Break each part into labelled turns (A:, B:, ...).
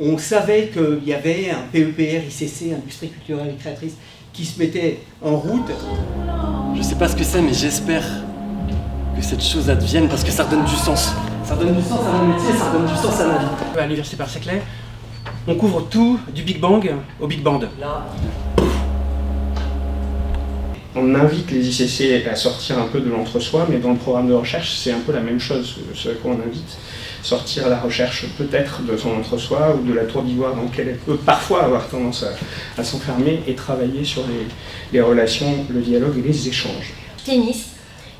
A: On savait qu'il y avait un PEPR, ICC, Industrie culturelle et créatrice, qui se mettait en route.
B: Je sais pas ce que c'est, mais j'espère que cette chose advienne parce que ça redonne du sens. Ça redonne du sens à mon métier, ça redonne du sens à ma vie.
A: À l'Université Paris-Saclay, on couvre tout du Big Bang au Big Band.
B: Là.
C: On invite les ICC à sortir un peu de l'entre-soi, mais dans le programme de recherche, c'est un peu la même chose. Ce qu'on invite, sortir la recherche peut-être de son entre-soi ou de la tour d'ivoire dans laquelle elle peut parfois avoir tendance à s'enfermer et travailler sur les relations, le dialogue et les échanges.
D: Thémis,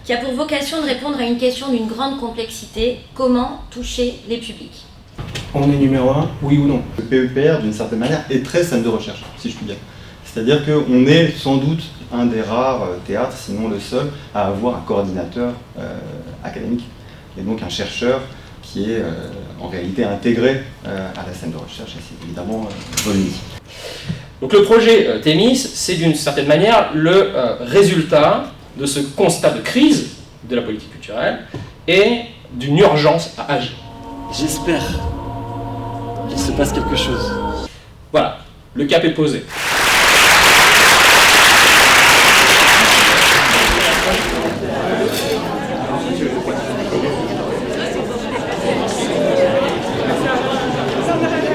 D: qui a pour vocation de répondre à une question d'une grande complexité, comment toucher les publics?
C: On est numéro 1, oui ou non?
E: Le PEPR, d'une certaine manière, est très scène de recherche, si je puis dire. C'est-à-dire qu'on est sans doute un des rares théâtres, sinon le seul, à avoir un coordinateur académique, et donc un chercheur qui est en réalité intégré à la scène de recherche, et c'est évidemment Volny.
F: Donc le projet Thémis, c'est d'une certaine manière le résultat de ce constat de crise de la politique culturelle et d'une urgence à agir.
B: J'espère qu'il se passe quelque chose.
F: Voilà, le cap est posé.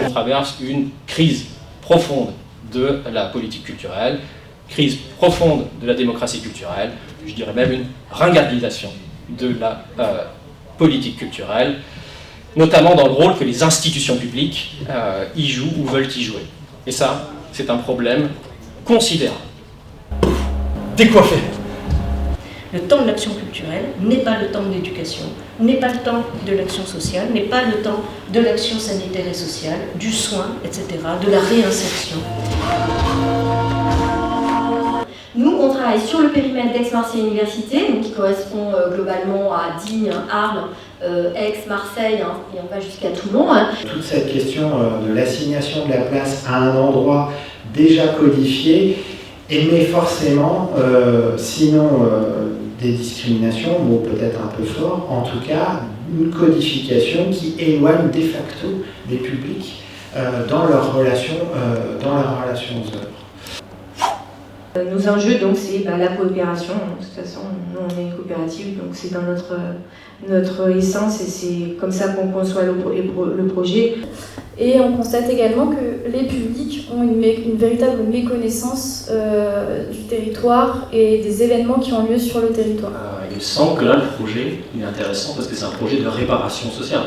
F: On traverse une crise profonde de la politique culturelle, crise profonde de la démocratie culturelle, je dirais même une ringardisation de la politique culturelle, notamment dans le rôle que les institutions publiques y jouent ou veulent y jouer. Et ça, c'est un problème considérable.
B: Décoiffé.
G: Le temps de l'action culturelle n'est pas le temps de l'éducation, n'est pas le temps de l'action sociale, n'est pas le temps de l'action sanitaire et sociale, du soin, etc., de la réinsertion.
D: Nous, on travaille sur le périmètre d'Aix-Marseille Université, donc qui correspond globalement à Digne, Arles, Aix, Marseille, et on va jusqu'à Toulon.
H: Toute cette question de l'assignation de la place à un endroit déjà codifié émet forcément, sinon des discriminations, bon peut-être un peu fort, en tout cas une codification qui éloigne de facto les publics dans leurs relations aux œuvres.
I: Nos enjeux, donc, c'est la coopération. De toute façon, nous, on est une coopérative, donc c'est dans notre essence et c'est comme ça qu'on conçoit le projet.
J: Et on constate également que les publics ont une véritable méconnaissance du territoire et des événements qui ont lieu sur le territoire.
K: Il me semble que là, le projet est intéressant parce que c'est un projet de réparation sociale.